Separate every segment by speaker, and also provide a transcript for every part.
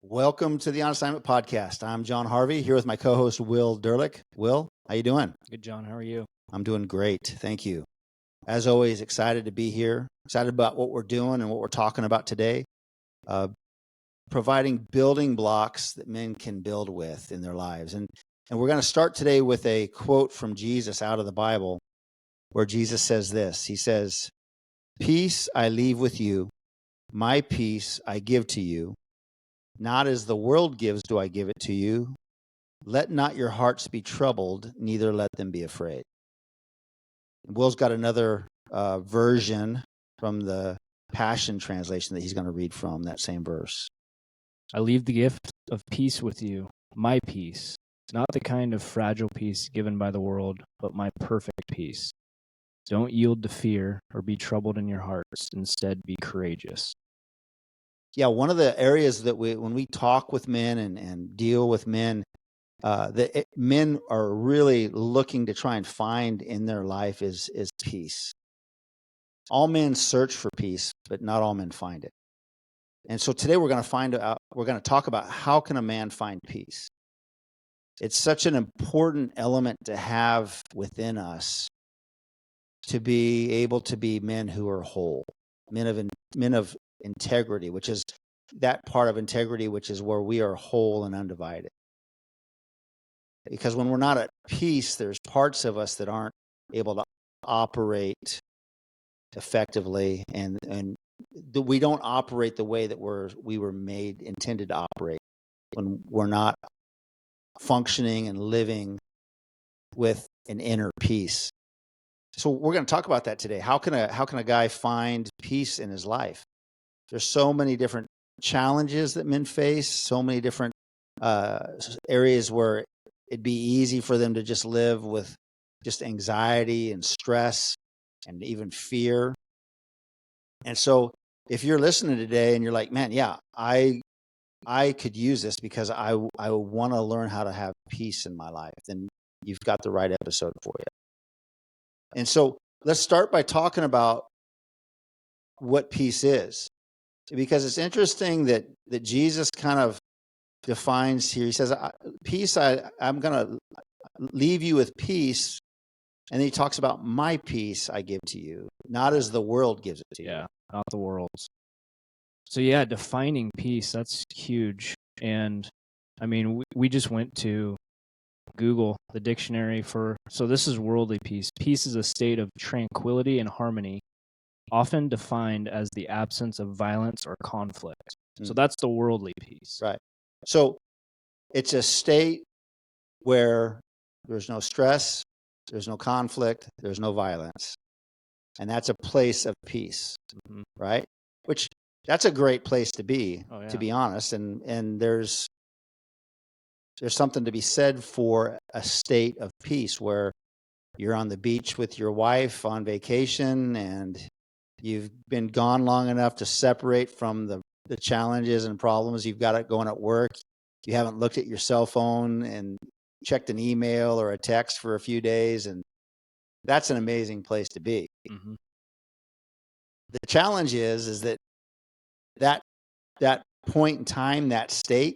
Speaker 1: Welcome to the On Assignment podcast. I'm John Harvey here with my co-host Will Drlik. Will, how you doing?
Speaker 2: Good, John. How are you?
Speaker 1: I'm doing great. Thank you. As always, excited to be here. Excited about what we're doing and what we're talking about today. Providing building blocks that men can build with in their lives. And we're going to start today with a quote from Jesus out of the Bible where Jesus says this. He says, "Peace I leave with you, my peace I give to you. Not as the world gives do I give it to you. Let not your hearts be troubled, neither let them be afraid." Will's got another version from the Passion Translation that he's going to read from that same verse.
Speaker 2: I leave the gift of peace with you, my peace, not the kind of fragile peace given by the world, but my perfect peace. Don't yield to fear or be troubled in your hearts. Instead, be courageous.
Speaker 1: Yeah, one of the areas that when we talk with men and deal with men, men are really looking to try and find in their life is peace. All men search for peace, but not all men find it. And so today we're going to talk about how can a man find peace. It's such an important element to have within us to be able to be men who are whole, men of integrity, which is that part of integrity, which is where we are whole and undivided. Because when we're not at peace, there's parts of us that aren't able to operate effectively, and we don't operate the way that we were intended to operate when we're not functioning and living with an inner peace. So we're going to talk about that today. How can a guy find peace in his life? There's so many different challenges that men face, so many different areas where it'd be easy for them to just live with just anxiety and stress and even fear. And so if you're listening today and you're like, man, yeah, I could use this because I want to learn how to have peace in my life, then you've got the right episode for you. And so let's start by talking about what peace is. Because it's interesting that Jesus kind of defines here. He says, peace, I'm going to leave you with peace. And then he talks about my peace I give to you, not as the world gives it to you.
Speaker 2: Yeah, not the world's. So yeah, defining peace, that's huge. And I mean, we just went to Google, the dictionary so this is worldly peace. Peace is a state of tranquility and harmony, often defined as the absence of violence or conflict. So that's the worldly peace.
Speaker 1: Right. So it's a state where there's no stress, there's no conflict, there's no violence. And that's a place of peace, right? Which that's a great place to be, to be honest. And there's something to be said for a state of peace where you're on the beach with your wife on vacation and you've been gone long enough to separate from the challenges and problems you've got it going at work. You haven't looked at your cell phone and checked an email or a text for a few days, and that's an amazing place to be. Mm-hmm. The challenge is that point in time, that state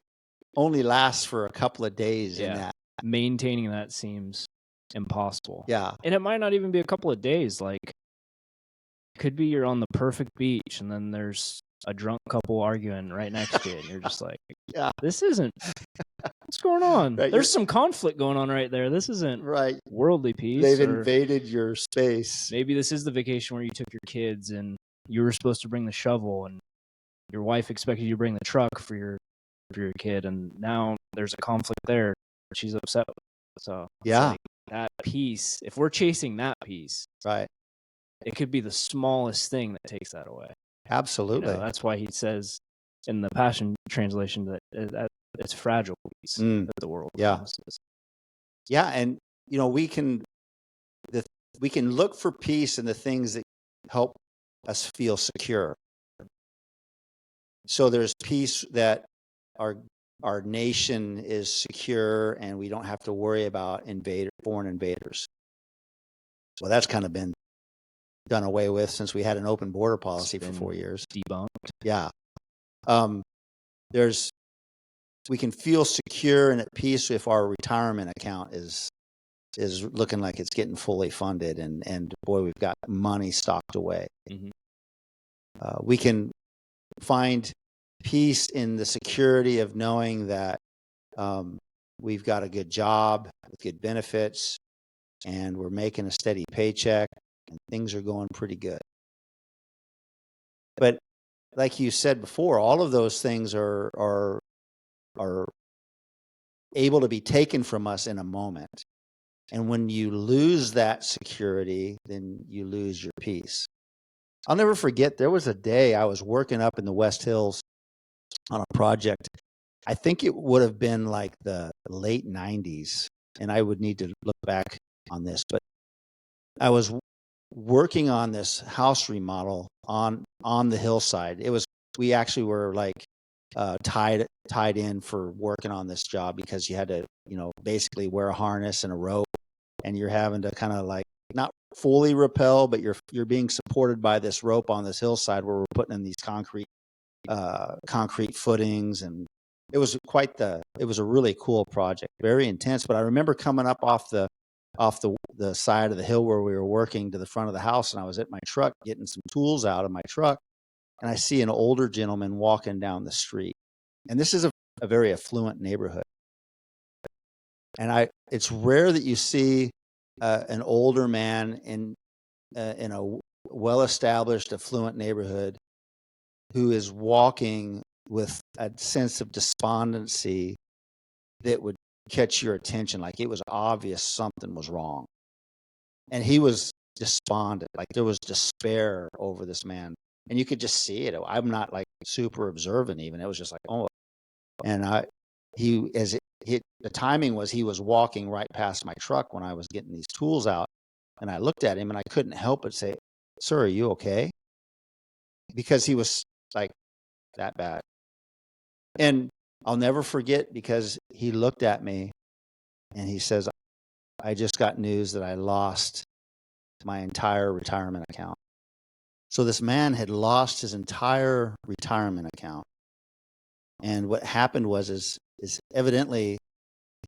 Speaker 1: only lasts for a couple of days.
Speaker 2: Yeah.
Speaker 1: In that,
Speaker 2: maintaining that seems impossible.
Speaker 1: Yeah.
Speaker 2: And it might not even be a couple of days. Like, could be you're on the perfect beach and then there's a drunk couple arguing right next to you and you're just like, yeah, this isn't what's going on. Right, there's some conflict going on right there. This isn't
Speaker 1: right
Speaker 2: worldly peace.
Speaker 1: They've invaded your space.
Speaker 2: Maybe this is the vacation where you took your kids and you were supposed to bring the shovel and your wife expected you to bring the truck for your kid, and now there's a conflict there. She's upset with it. So
Speaker 1: yeah,
Speaker 2: like that peace, if we're chasing that peace,
Speaker 1: right,
Speaker 2: it could be the smallest thing that takes that away.
Speaker 1: Absolutely.
Speaker 2: That's why he says in the Passion Translation that it's fragile peace that the world promises.
Speaker 1: Yeah, and we can look for peace in the things that help us feel secure. So there's peace that our nation is secure and we don't have to worry about foreign invaders. Well, that's kind of been done away with since we had an open border policy for 4 years.
Speaker 2: Debunked.
Speaker 1: Yeah. There's we can feel secure and at peace if our retirement account is looking like it's getting fully funded, and boy, we've got money stocked away.
Speaker 2: Mm-hmm.
Speaker 1: We can find peace in the security of knowing that we've got a good job with good benefits, and we're making a steady paycheck, and things are going pretty good. But like you said before, all of those things are able to be taken from us in a moment. And when you lose that security, then you lose your peace. I'll never forget, there was a day I was working up in the West Hills on a project. I think it would have been like the late 90s, and I would need to look back on this, but I was working on this house remodel on the hillside. We actually were like tied in for working on this job, because you had to, basically wear a harness and a rope, and you're having to kind of like not fully rappel, but you're being supported by this rope on this hillside where we're putting in these concrete footings, and it was a really cool project, very intense. But I remember coming up off the side of the hill where we were working to the front of the house, and I was at my truck getting some tools out of my truck, and I see an older gentleman walking down the street, and this is a very affluent neighborhood. And it's rare that you see an older man in a well-established, affluent neighborhood who is walking with a sense of despondency that would catch your attention. Like, it was obvious something was wrong. And he was despondent. Like, there was despair over this man. And you could just see it. I'm not like super observant even. It was just like, oh. And the timing was, he was walking right past my truck when I was getting these tools out. And I looked at him and I couldn't help but say, "Sir, are you okay?" Because he was like that bad. And I'll never forget, because he looked at me and he says, "I just got news that I lost my entire retirement account." So this man had lost his entire retirement account. And what happened is evidently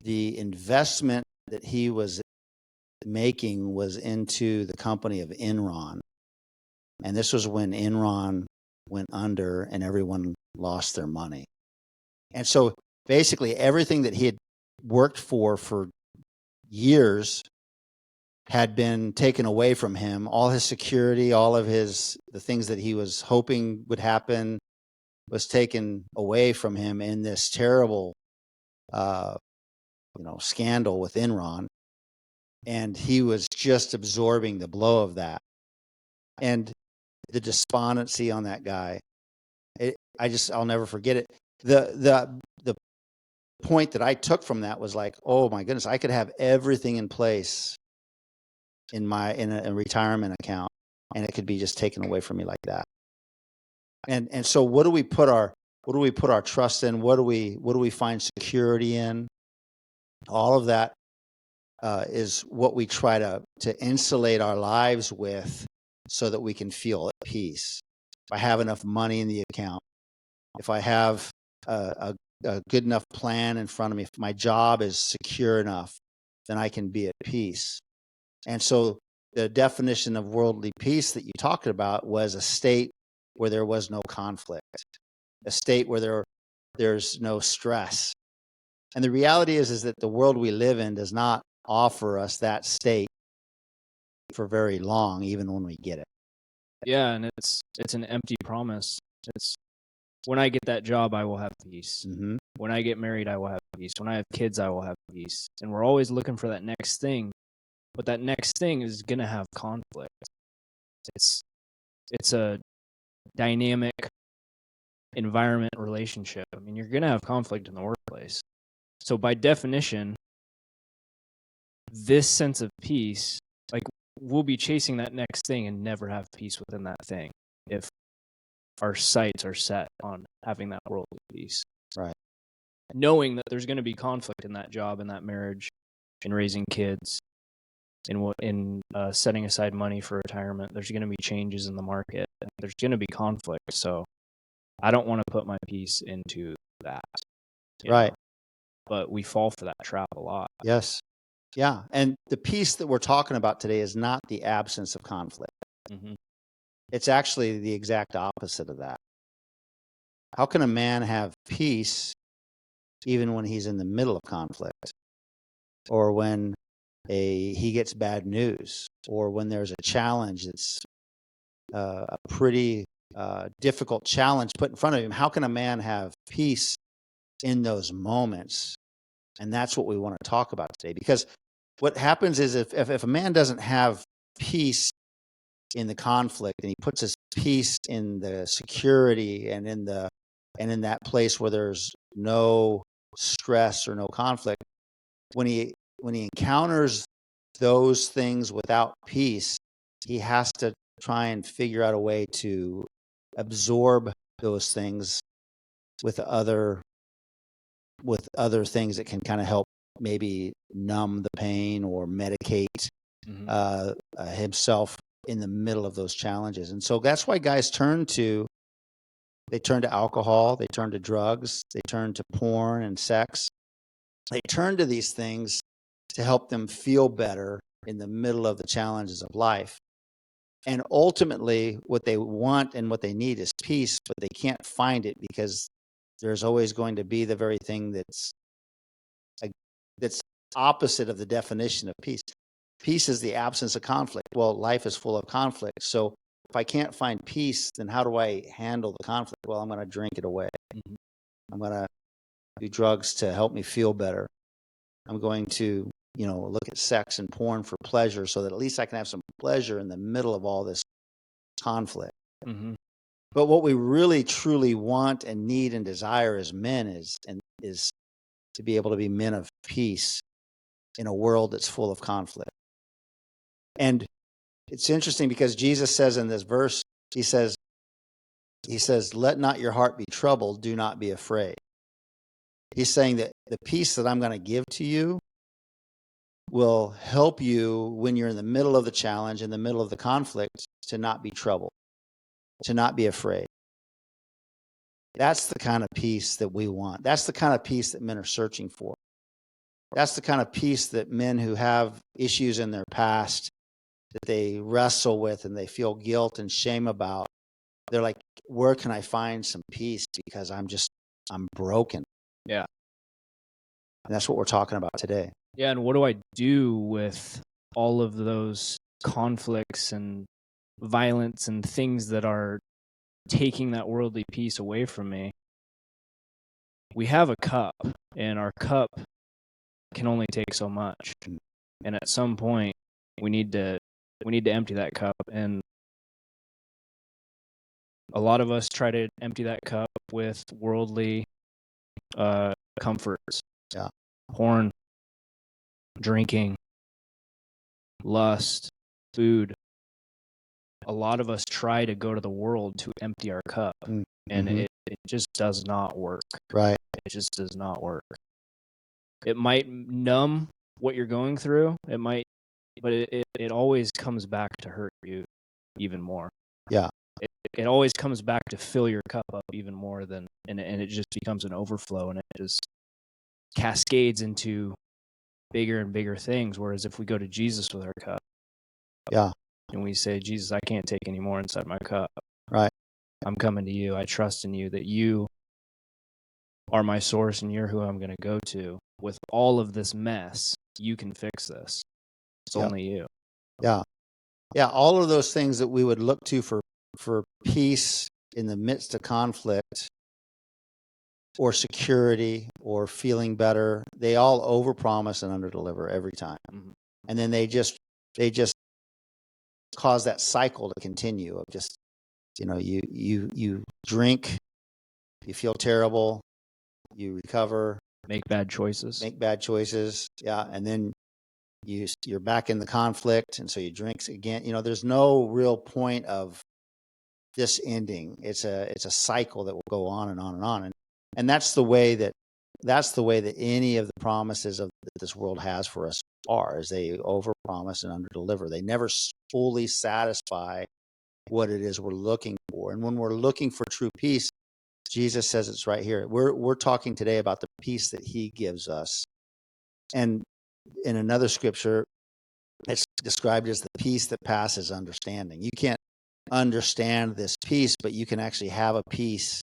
Speaker 1: the investment that he was making was into the company of Enron. And this was when Enron went under and everyone lost their money. And so basically everything that he had worked for years had been taken away from him. All his security, all of the things that he was hoping would happen was taken away from him in this terrible, scandal with Enron. And he was just absorbing the blow of that. And the despondency on that guy, I'll never forget it. The point that I took from that was like, oh my goodness, I could have everything in place in a retirement account, and it could be just taken away from me like that. And so what do we put our trust in? What do we find security in? All of that is what we try to insulate our lives with, so that we can feel at peace. If I have enough money in the account, if I have a good enough plan in front of me, if my job is secure enough, then I can be at peace. And so the definition of worldly peace that you talked about was a state where there was no conflict, a state where there's no stress. And the reality is that the world we live in does not offer us that state for very long, even when we get it.
Speaker 2: Yeah, and it's an empty promise. It's, when I get that job, I will have peace.
Speaker 1: Mm-hmm.
Speaker 2: When I get married, I will have peace. When I have kids, I will have peace. And we're always looking for that next thing, but that next thing is going to have conflict. It's a dynamic environment relationship. I mean, you're going to have conflict in the workplace. So by definition, this sense of peace, like, we'll be chasing that next thing and never have peace within that thing if our sights are set on having that worldly peace.
Speaker 1: Right.
Speaker 2: Knowing that there's going to be conflict in that job, in that marriage, in raising kids, in setting aside money for retirement. There's going to be changes in the market. There's going to be conflict. So I don't want to put my peace into that.
Speaker 1: Right.
Speaker 2: But we fall for that trap a lot.
Speaker 1: Yes. Yeah. And the peace that we're talking about today is not the absence of conflict.
Speaker 2: Mm-hmm.
Speaker 1: It's actually the exact opposite of that. How can a man have peace even when he's in the middle of conflict, or when he gets bad news, or when there's a challenge that's a pretty difficult challenge put in front of him? How can a man have peace in those moments? And that's what we want to talk about today, because what happens is if a man doesn't have peace in the conflict, and he puts his peace in the security and in that place where there's no stress or no conflict, when he encounters those things without peace, he has to try and figure out a way to absorb those things with other things that can kind of help maybe numb the pain or medicate himself in the middle of those challenges. And so that's why guys turn to alcohol, they turn to drugs, they turn to porn and sex. They turn to these things to help them feel better in the middle of the challenges of life. And ultimately, what they want and what they need is peace, but they can't find it because there's always going to be the very thing that's opposite of the definition of peace. Peace is the absence of conflict. Well, life is full of conflict. So if I can't find peace, then how do I handle the conflict? Well, I'm going to drink it away.
Speaker 2: Mm-hmm.
Speaker 1: I'm going to do drugs to help me feel better. I'm going to, look at sex and porn for pleasure, so that at least I can have some pleasure in the middle of all this conflict.
Speaker 2: Mm-hmm.
Speaker 1: But what we really truly want and need and desire as men is to be able to be men of peace in a world that's full of conflict. And it's interesting because Jesus says in this verse, he says, let not your heart be troubled, do not be afraid. He's saying that the peace that I'm going to give to you will help you when you're in the middle of the challenge, in the middle of the conflict, to not be troubled, to not be afraid. That's the kind of peace that we want. That's the kind of peace that men are searching for. That's the kind of peace that men who have issues in their past that they wrestle with and they feel guilt and shame about, they're like, where can I find some peace? Because I'm broken.
Speaker 2: Yeah.
Speaker 1: And that's what we're talking about today.
Speaker 2: Yeah, and what do I do with all of those conflicts and violence and things that are taking that worldly peace away from me? We have a cup, and our cup can only take so much. And at some point, we need to empty that cup. And a lot of us try to empty that cup with worldly comforts.
Speaker 1: Yeah.
Speaker 2: Porn, drinking, lust, food. A lot of us try to go to the world to empty our cup, and it just does not work.
Speaker 1: Right.
Speaker 2: It just does not work. It might numb what you're going through. It might, but it always comes back to hurt you even more.
Speaker 1: Yeah.
Speaker 2: It always comes back to fill your cup up even more and it just becomes an overflow, and it just cascades into bigger and bigger things. Whereas if we go to Jesus with our cup,
Speaker 1: yeah,
Speaker 2: and we say, Jesus, I can't take any more inside my cup.
Speaker 1: Right.
Speaker 2: I'm coming to you. I trust in you that you are my source and you're who I'm going to go to. With all of this mess, you can fix this. It's only you.
Speaker 1: Yeah. Yeah. All of those things that we would look to for peace in the midst of conflict, or security, or feeling better, they all overpromise and underdeliver every time.
Speaker 2: Mm-hmm.
Speaker 1: And then they just cause that cycle to continue of just, you drink, you feel terrible, you recover,
Speaker 2: make bad choices.
Speaker 1: Yeah. And then you're back in the conflict. And so you drink again. There's no real point of this ending. It's a cycle that will go on and on and on. And that's the way that any of the promises that this world has for us are, is they overpromise and underdeliver. They never fully satisfy what it is we're looking for. And when we're looking for true peace, Jesus says it's right here. We're talking today about the peace that he gives us. And in another scripture, it's described as the peace that passes understanding. You can't understand this peace, but you can actually have a peace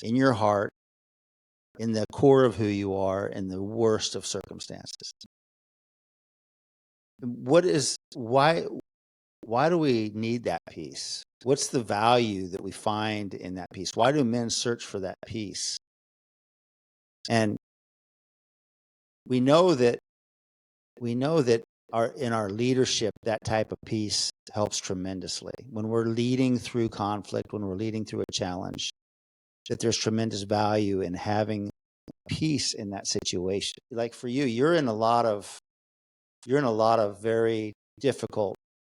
Speaker 1: in your heart, in the core of who you are, in the worst of circumstances. Why do we need that peace? What's the value that we find in that peace? Why do men search for that peace? And we know that in our leadership, that type of peace helps tremendously. When we're leading through conflict, when we're leading through a challenge, that there's tremendous value in having peace in that situation. Like for you, you're in a lot of very difficult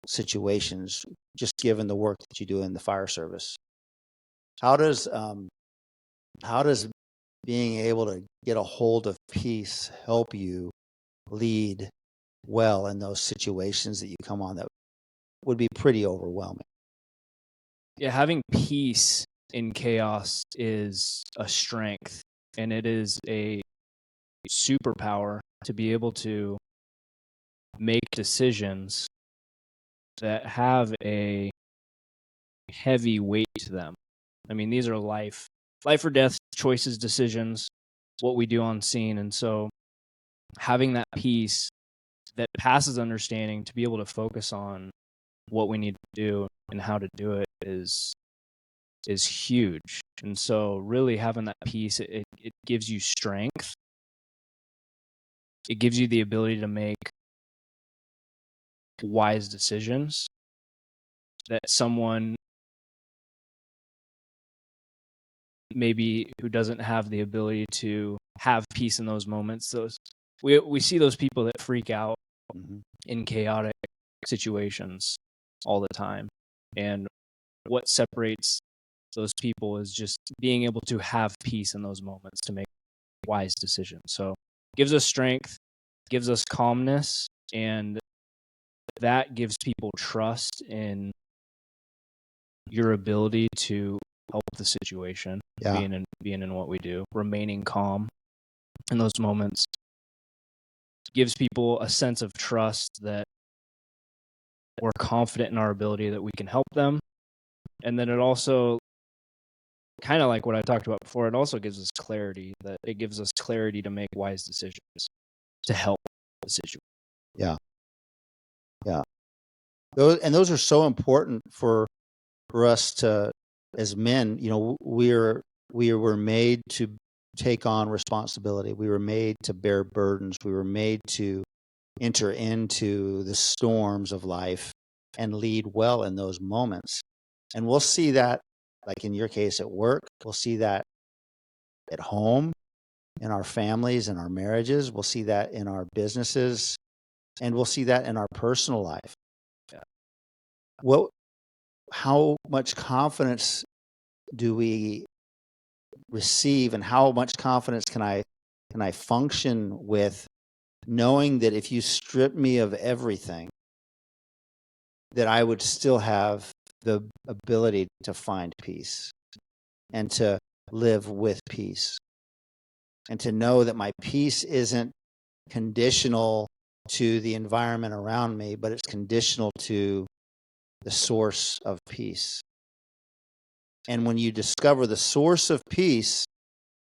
Speaker 1: situations, just given the work that you do in the fire service. How does being able to get a hold of peace help you lead well in those situations that you come on that would be pretty overwhelming?
Speaker 2: Yeah, having peace in chaos is a strength, and it is a superpower to be able to make decisions that have a heavy weight to them. I mean, these are life or death choices, decisions, what we do on scene. And so having that peace that passes understanding to be able to focus on what we need to do and how to do it is huge. And so really having that peace, it gives you strength. It gives you the ability to make wise decisions that someone maybe who doesn't have the ability to have peace in those moments. We see those people that freak out in chaotic situations all the time. And what separates those people is just being able to have peace in those moments to make wise decisions. So it gives us strength, gives us calmness, and that gives people trust in your ability to help the situation, being in what we do, remaining calm in those moments. Gives people a sense of trust that we're confident in our ability that we can help them. And then it also, kind of like what I talked about before, it also gives us clarity, that it gives us clarity to make wise decisions to help the situation.
Speaker 1: Yeah. Those are so important for us to, as men. You know, we were made to take on responsibility. We were made to bear burdens. We were made to enter into the storms of life and lead well in those moments. And we'll see that, like in your case, at work. We'll see that at home, in our families, in our marriages. We'll see that in our businesses, and we'll see that in our personal life. Yeah. How much confidence do we receive, and how much confidence can I function with, knowing that if you strip me of everything, that I would still have the ability to find peace and to live with peace, and to know that my peace isn't conditional to the environment around me, but it's conditional to the source of peace. And when you discover the source of peace,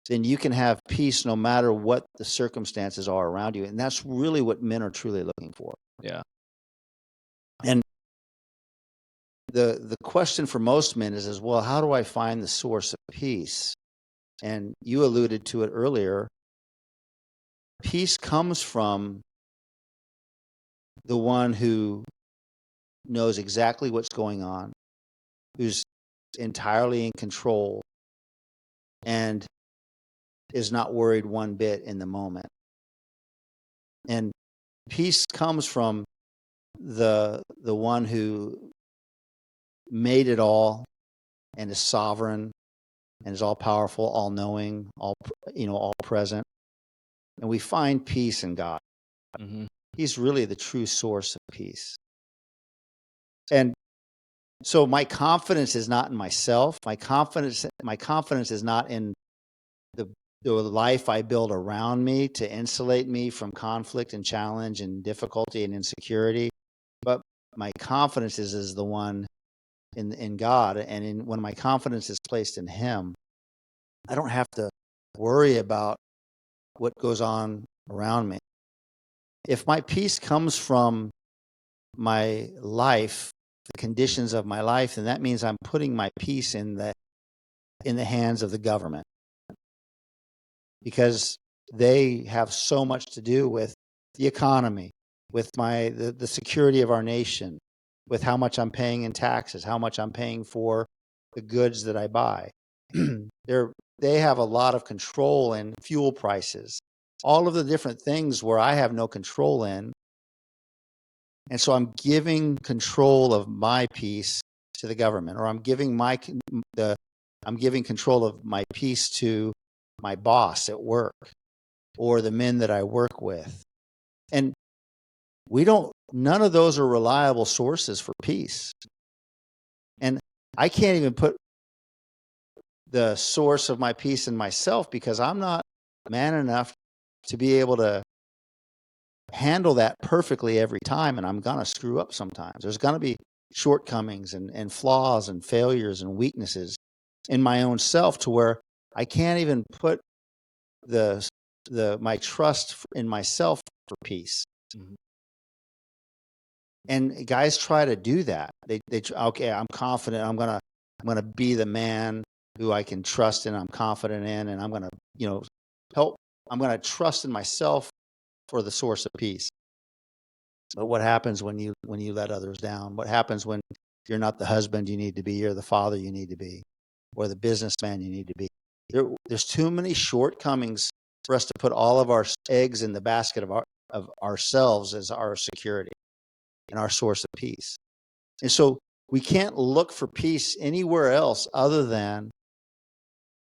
Speaker 1: then you can have peace no matter what the circumstances are around you. And that's really what men are truly looking for.
Speaker 2: Yeah.
Speaker 1: And the question for most men is, well, how do I find the source of peace? And you alluded to it earlier. Peace comes from the one who knows exactly what's going on, who's entirely in control, and is not worried one bit in the moment. And peace comes from the one who made it all and is sovereign and is all powerful, all knowing, all present. And we find peace in God. Mm-hmm. He's really the true source of peace. And So my confidence is not in myself. My confidence is not in the life I build around me to insulate me from conflict and challenge and difficulty and insecurity. But my confidence is the one in God. And when my confidence is placed in Him, I don't have to worry about what goes on around me. If my peace comes from my life, the conditions of my life, then that means I'm putting my peace in the hands of the government, because they have so much to do with the economy, with the security of our nation, with how much I'm paying in taxes, how much I'm paying for the goods that I buy. They have a lot of control in fuel prices, all of the different things where I have no control in. And so I'm giving control of my peace to the government, or I'm giving control of my peace to my boss at work or the men that I work with. And none of those are reliable sources for peace. And I can't even put the source of my peace in myself, because I'm not man enough to be able to handle that perfectly every time, and I'm going to screw up sometimes. There's going to be shortcomings and flaws and failures and weaknesses in my own self, to where I can't even put my trust in myself for peace.
Speaker 2: Mm-hmm.
Speaker 1: And guys try to do that. Okay, I'm confident. I'm gonna be the man who I can trust and I'm confident in, and I'm gonna help. I'm gonna trust in myself for the source of peace. But what happens when you let others down? What happens when you're not the husband you need to be, you're the father you need to be, or the businessman you need to be? There's too many shortcomings for us to put all of our eggs in the basket of ourselves as our security and our source of peace. And so we can't look for peace anywhere else other than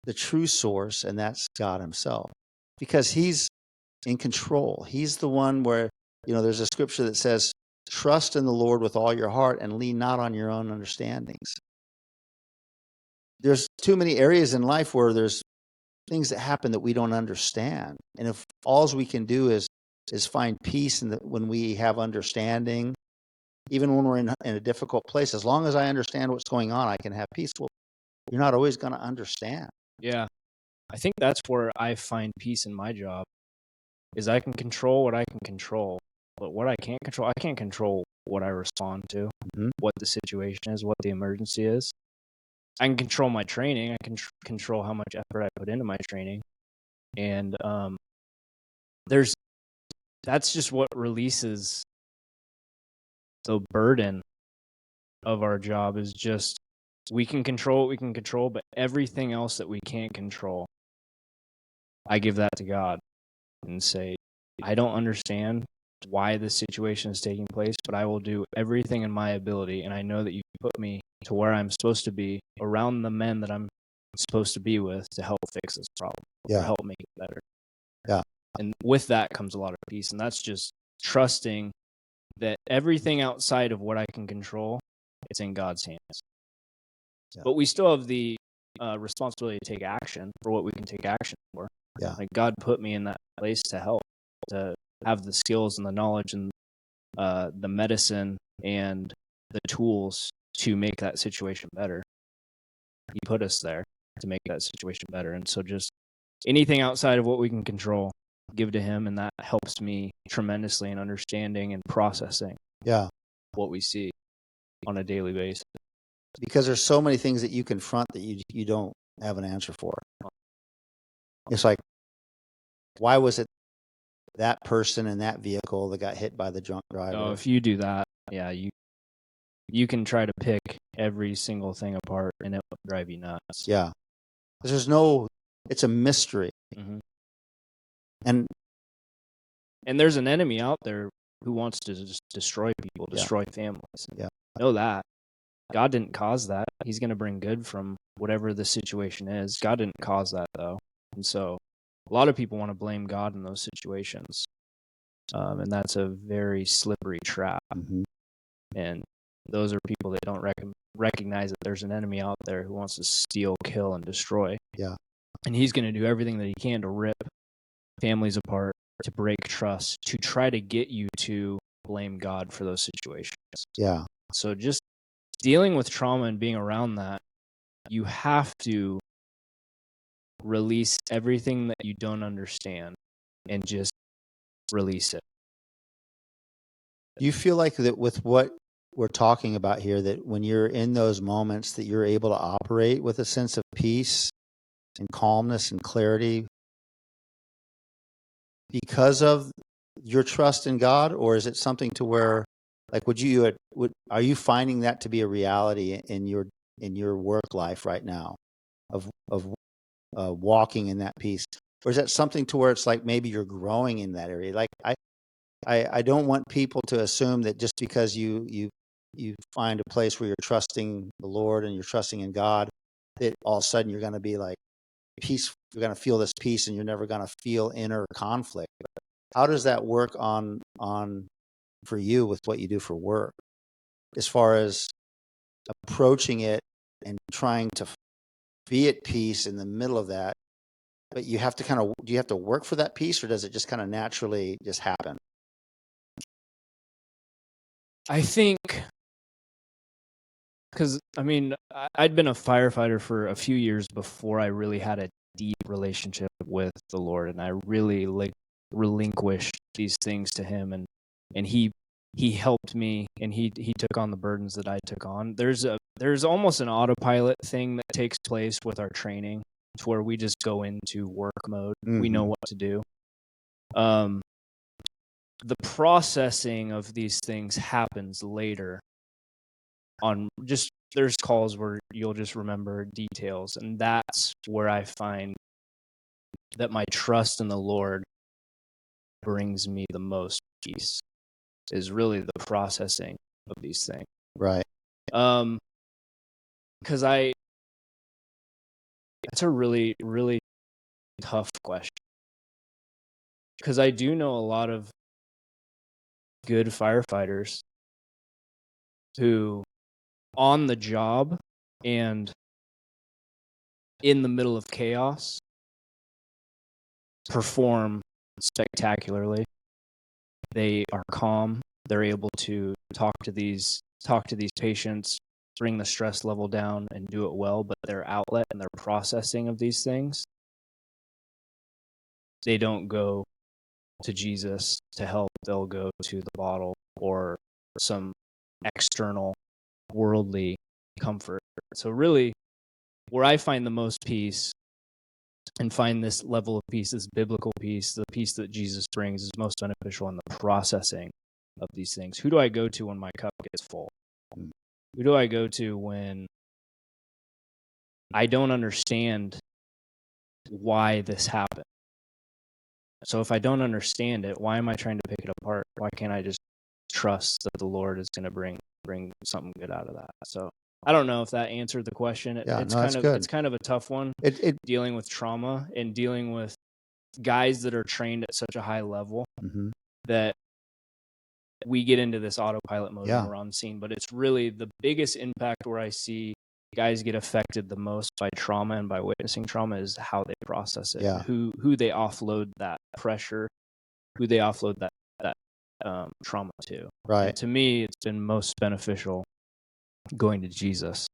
Speaker 1: the true source, and that's God Himself, because He's in control. He's the one where, there's a scripture that says, trust in the Lord with all your heart and lean not on your own understandings. There's too many areas in life where there's things that happen that we don't understand. And if all we can do is find peace when we have understanding, even when we're in a difficult place, as long as I understand what's going on, I can have peace. Well, you're not always going to understand.
Speaker 2: Yeah. I think that's where I find peace in my job, is I can control what I can control. But what I can't control what I respond to, what the situation is, what the emergency is. I can control my training. I can control how much effort I put into my training. And that's just what releases the burden of our job, is just we can control what we can control, but everything else that we can't control, I give that to God and say, I don't understand why this situation is taking place, but I will do everything in my ability, and I know that you put me to where I'm supposed to be, around the men that I'm supposed to be with, to help fix this problem, or help make it better.
Speaker 1: Yeah.
Speaker 2: And with that comes a lot of peace, and that's just trusting that everything outside of what I can control, it's in God's hands. Yeah. But we still have the responsibility to take action for what we can take action for.
Speaker 1: Yeah.
Speaker 2: Like, God put me in that place to help, to have the skills and the knowledge and the medicine and the tools to make that situation better. He put us there to make that situation better. And so just anything outside of what we can control, give to Him, and that helps me tremendously in understanding and processing what we see on a daily basis.
Speaker 1: Because there's so many things that you confront that you don't have an answer for. It's like, why was it that person in that vehicle that got hit by the drunk driver?
Speaker 2: Oh, if you do that, yeah, you can try to pick every single thing apart, and it will drive you nuts.
Speaker 1: Yeah. Because it's a mystery.
Speaker 2: Mm-hmm.
Speaker 1: And
Speaker 2: there's an enemy out there who wants to just destroy people, destroy families.
Speaker 1: Yeah.
Speaker 2: Know that. God didn't cause that. He's going to bring good from whatever the situation is. God didn't cause that, though. And so a lot of people want to blame God in those situations. And that's a very slippery trap.
Speaker 1: Mm-hmm.
Speaker 2: And Those are people that don't recognize that there's an enemy out there who wants to steal, kill, and destroy.
Speaker 1: Yeah.
Speaker 2: And he's going to do everything that he can to rip families apart, to break trust, to try to get you to blame God for those situations.
Speaker 1: Yeah.
Speaker 2: So just dealing with trauma and being around that, you have to release everything that you don't understand and just release it.
Speaker 1: Do you feel like that with what we're talking about here, that when you're in those moments that you're able to operate with a sense of peace and calmness and clarity because of your trust in God? Or is it something to where, like, are you finding that to be a reality in your work life right now of walking in that peace? Or is that something to where it's like maybe you're growing in that area? Like I don't want people to assume that just because you find a place where you're trusting the Lord and you're trusting in God, that all of a sudden you're going to be like peace. You're going to feel this peace, and you're never going to feel inner conflict. How does that work on for you with what you do for work, as far as approaching it and trying to be at peace in the middle of that? But you have to do you have to work for that peace, or does it just kind of naturally just happen?
Speaker 2: I think, because, I mean, I'd been a firefighter for a few years before I really had a deep relationship with the Lord, and I really relinquished these things to Him, and He helped me, and he took on the burdens that I took on. There's almost an autopilot thing that takes place with our training, to where we just go into work mode. Mm-hmm. We know what to do. The processing of these things happens later on. Just there's calls where you'll just remember details, and that's where I find that my trust in the Lord brings me the most peace, is really the processing of these things.
Speaker 1: Right.
Speaker 2: Because that's a really, really tough question. Because I do know a lot of good firefighters who, on the job and in the middle of chaos, perform spectacularly. They are calm. They're able to talk to these patients, bring the stress level down, and do it well. But their outlet and their processing of these things, they don't go to Jesus to help. They'll go to the bottle or some external worldly comfort. So really, where I find the most peace and find this level of peace, this biblical peace, the peace that Jesus brings, is most beneficial in the processing of these things. Who do I go to when my cup gets full? Who do I go to when I don't understand why this happened? So if I don't understand it, why am I trying to pick it apart? Why can't I just trust that the Lord is going to bring something good out of that? So I don't know if that answered the question. It's kind of a tough one. Dealing with trauma and dealing with guys that are trained at such a high level, mm-hmm. that we get into this autopilot mode when we're on scene. But it's really the biggest impact where I see guys get affected the most by trauma and by witnessing trauma is how they process it. Yeah. Who they offload that pressure, who they offload that trauma to.
Speaker 1: Right.
Speaker 2: And to me, it's been most beneficial going to Jesus,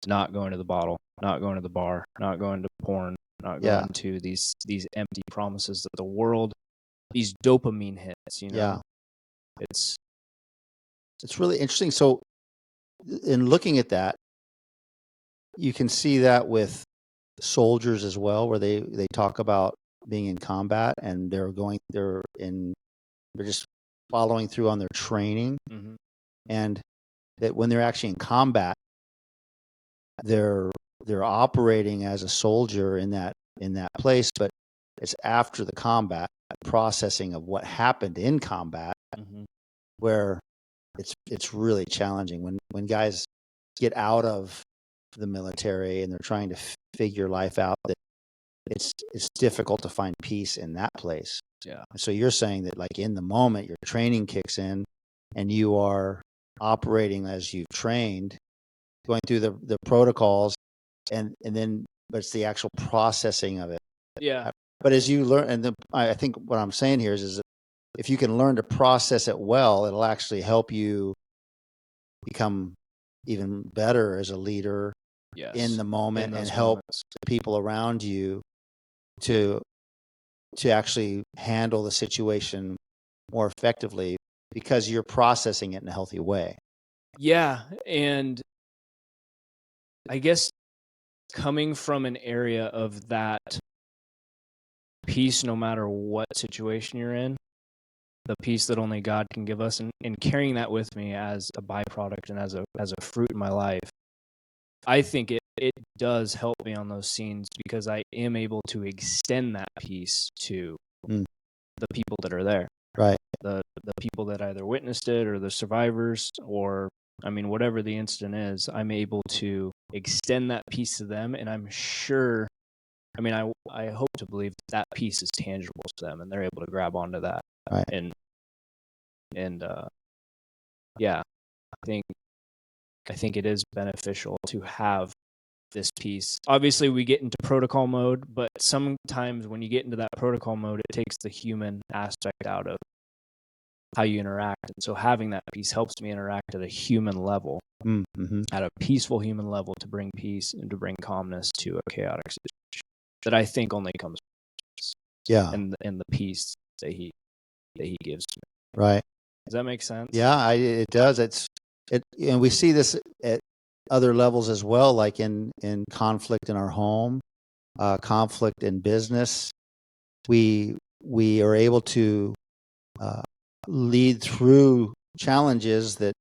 Speaker 2: not going to the bottle, not going to the bar, not going to porn, not going to these empty promises that the world, these dopamine hits, you know.
Speaker 1: Yeah.
Speaker 2: It's
Speaker 1: really interesting. So in looking at that, you can see that with soldiers as well, where they talk about being in combat and they're just following through on their training, mm-hmm. and that when they're actually in combat, they're operating as a soldier in that place, but it's after the combat processing of what happened in combat, mm-hmm. where it's really challenging when guys get out of the military and they're trying to figure life out, that it's difficult to find peace in that place.
Speaker 2: Yeah.
Speaker 1: So you're saying that, like, in the moment your training kicks in and you are operating as you've trained, going through the protocols, and then, but it's the actual processing of it.
Speaker 2: Yeah.
Speaker 1: But as you learn, and I think what I'm saying here is that if you can learn to process it well, it'll actually help you become even better as a leader in the moment, and help the people around you to actually handle the situation more effectively, because you're processing it in a healthy way.
Speaker 2: Yeah. And I guess coming from an area of that peace, no matter what situation you're in, the peace that only God can give us, and carrying that with me as a byproduct and as a fruit in my life, I think it does help me on those scenes, because I am able to extend that peace to the people that are there.
Speaker 1: Right.
Speaker 2: The people that either witnessed it, or the survivors, or I mean, whatever the incident is, I'm able to extend that peace to them, and I'm sure, I mean, I hope to believe that peace is tangible to them, and they're able to grab onto that.
Speaker 1: Right.
Speaker 2: And yeah, I think it is beneficial to have this piece. Obviously, we get into protocol mode, but sometimes when you get into that protocol mode, it takes the human aspect out of how you interact. And so having that piece helps me interact at a human level, at a peaceful human level, to bring peace and to bring calmness to a chaotic situation that I think only comes from and the peace that he gives to me.
Speaker 1: Right.
Speaker 2: Does that make sense?
Speaker 1: Yeah, it does. And we see this at other levels as well, like in conflict in our home, conflict in business. We are able to lead through challenges that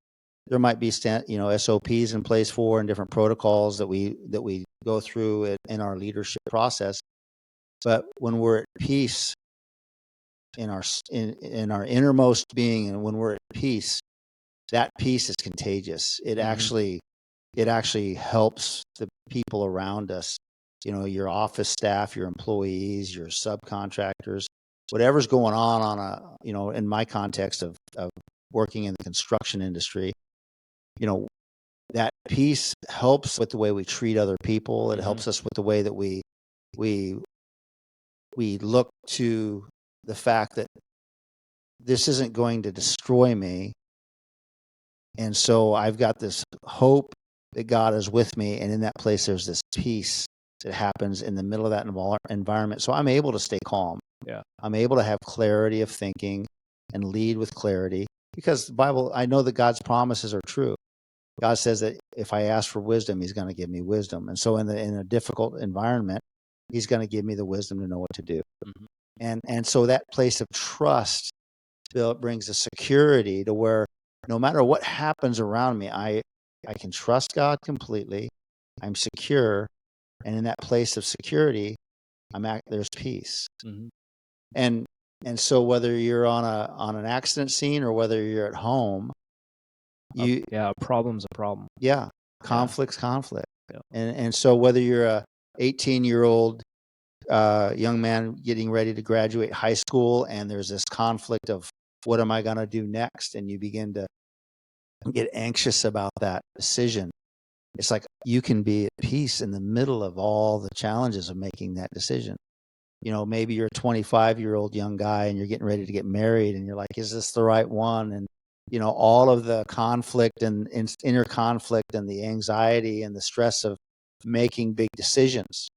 Speaker 1: there might be SOPs in place for, and different protocols that we go through in our leadership process. But when we're at peace in our innermost being, and when we're at peace, that peace is contagious. It actually helps the people around us. Your office staff, your employees, your subcontractors, whatever's going on in my context of working in the construction industry, that peace helps with the way we treat other people. It helps us with the way that we look to the fact that this isn't going to destroy me. And so I've got this hope that God is with me. And in that place, there's this peace that happens in the middle of that environment. So I'm able to stay calm.
Speaker 2: Yeah.
Speaker 1: I'm able to have clarity of thinking and lead with clarity, because the Bible, I know that God's promises are true. God says that if I ask for wisdom, he's going to give me wisdom. And so in a difficult environment, he's going to give me the wisdom to know what to do. And so that place of trust brings a security to where no matter what happens around me, I can trust God completely. I'm secure. And in that place of security, there's peace. And so whether you're on an accident scene or whether you're at home,
Speaker 2: a problem's a problem.
Speaker 1: Yeah. Conflict's conflict. Yeah. And so whether you're a 18-year-old young man getting ready to graduate high school, and there's this conflict of what am I going to do next, and you begin to get anxious about that decision, it's like you can be at peace in the middle of all the challenges of making that decision. Maybe you're a 25-year-old young guy and you're getting ready to get married, and you're like, is this the right one? And all of the conflict and inner conflict and the anxiety and the stress of making big decisions.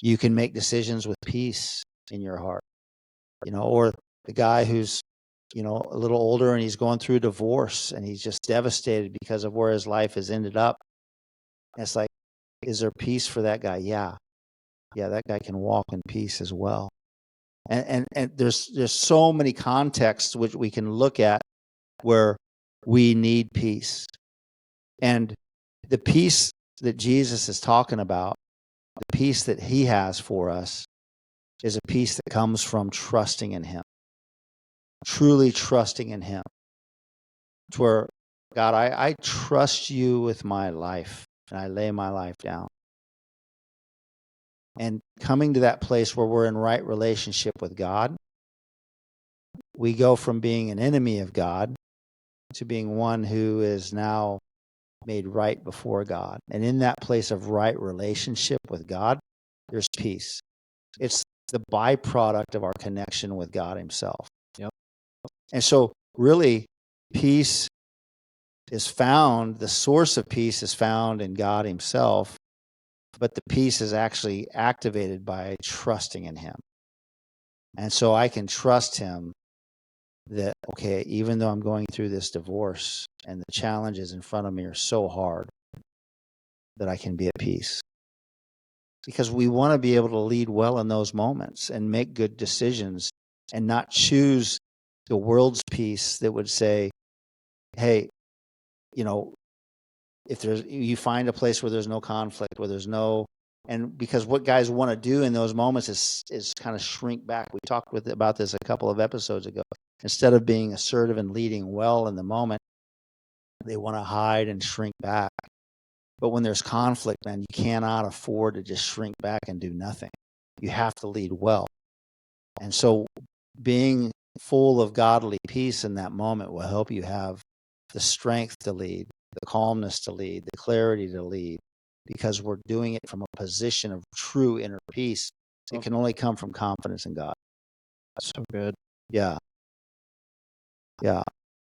Speaker 1: You can make decisions with peace in your heart, or the guy who's, a little older and he's going through a divorce and he's just devastated because of where his life has ended up. And it's like, is there peace for that guy? Yeah, that guy can walk in peace as well. And there's so many contexts which we can look at where we need peace. And the peace that Jesus is talking about, the peace that he has for us, is a peace that comes from trusting in him, truly trusting in him. It's where, God, I trust you with my life, and I lay my life down. And coming to that place where we're in right relationship with God, we go from being an enemy of God to being one who is now made right before God. And in that place of right relationship with God, there's peace. It's the byproduct of our connection with God himself.
Speaker 2: Yep.
Speaker 1: And so really, peace is found, the source of peace is found in God himself, but the peace is actually activated by trusting in him. And so I can trust him that, okay, even though I'm going through this divorce and the challenges in front of me are so hard, that I can be at peace. Because we want to be able to lead well in those moments and make good decisions and not choose the world's peace that would say, hey, if you find a place where there's no conflict, where there's no, and because what guys want to do in those moments is kind of shrink back. We talked about this a couple of episodes ago. Instead of being assertive and leading well in the moment, they want to hide and shrink back. But when there's conflict, man, you cannot afford to just shrink back and do nothing. You have to lead well. And so being full of godly peace in that moment will help you have the strength to lead, the calmness to lead, the clarity to lead, because we're doing it from a position of true inner peace. It can only come from confidence in God.
Speaker 2: That's so good.
Speaker 1: Yeah. Yeah.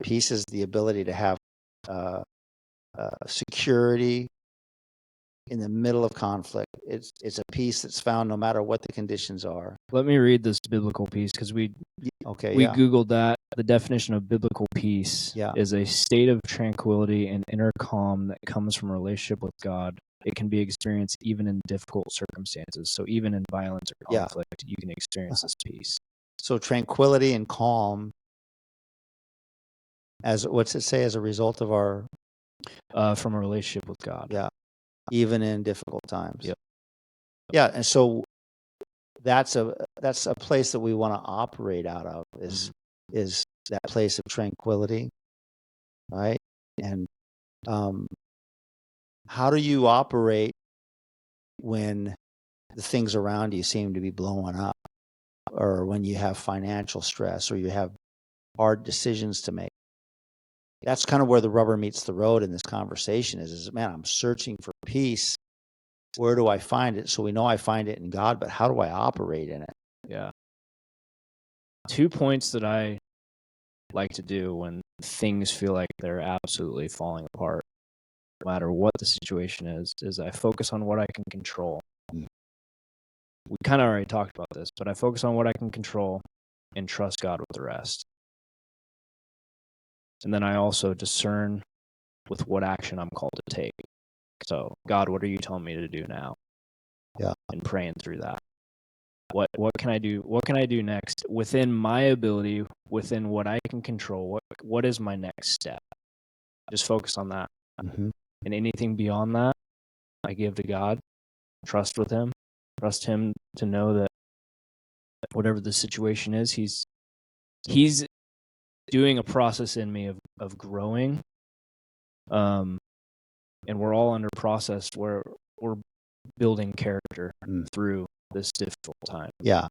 Speaker 1: Peace is the ability to have security in the middle of conflict. It's a peace that's found no matter what the conditions are.
Speaker 2: Let me read this biblical peace, because we Googled that. The definition of biblical peace is a state of tranquility and inner calm that comes from a relationship with God. It can be experienced even in difficult circumstances. So even in violence or conflict, you can experience this peace.
Speaker 1: So tranquility and calm, what's it say, as a result of our
Speaker 2: from a relationship with God.
Speaker 1: Yeah. Even in difficult times.
Speaker 2: Yep.
Speaker 1: Yeah, and so that's a place that we want to operate out of, is that place of tranquility, right? And how do you operate when the things around you seem to be blowing up, or when you have financial stress, or you have hard decisions to make? That's kind of where the rubber meets the road in this conversation is, man, I'm searching for peace. Where do I find it? So we know I find it in God, but how do I operate in it?
Speaker 2: Yeah. 2 points that I like to do when things feel like they're absolutely falling apart, no matter what the situation is I focus on what I can control. We kind of already talked about this, but I focus on what I can control and trust God with the rest. And then I also discern with what action I'm called to take. So, God, what are you telling me to do now?
Speaker 1: Yeah.
Speaker 2: And praying through that. What can I do? What can I do next within my ability, within what I can control? What is my next step? Just focus on that.
Speaker 1: Mm-hmm.
Speaker 2: And anything beyond that, I give to God. Trust with him. Trust him to know that whatever the situation is, he's doing a process in me of growing. And we're all under process where we're building character through this difficult time.
Speaker 1: Yeah.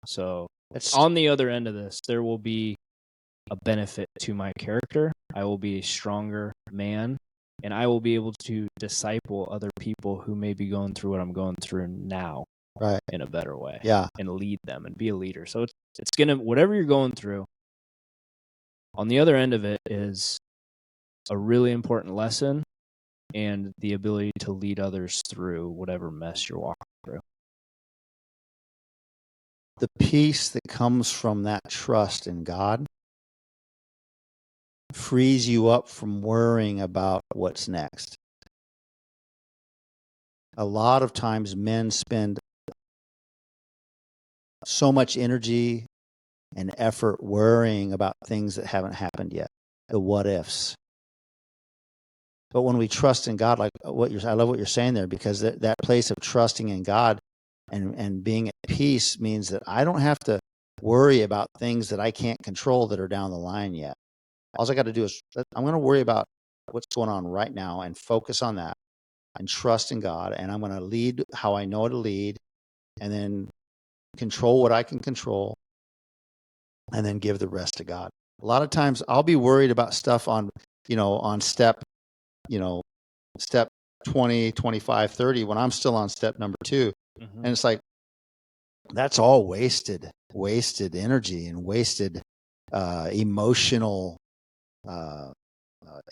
Speaker 2: So on the other end of this, there will be a benefit to my character. I will be a stronger man, and I will be able to disciple other people who may be going through what I'm going through now,
Speaker 1: right,
Speaker 2: in a better way.
Speaker 1: Yeah.
Speaker 2: And lead them and be a leader. So it's gonna, whatever you're going through, on the other end of it is a really important lesson and the ability to lead others through whatever mess you're walking through.
Speaker 1: The peace that comes from that trust in God frees you up from worrying about what's next. A lot of times men spend so much energy and effort worrying about things that haven't happened yet, the what ifs. But when we trust in God, like I love what you're saying there, because that place of trusting in God and being at peace means that I don't have to worry about things that I can't control that are down the line yet. All I got to do is I'm going to worry about what's going on right now and focus on that and trust in God. And I'm going to lead how I know to lead, and then control what I can control, and then give the rest to God. A lot of times I'll be worried about stuff on, on step, step 20, 25, 30 when I'm still on step number 2.
Speaker 2: Mm-hmm.
Speaker 1: And it's like, that's all wasted energy and wasted emotional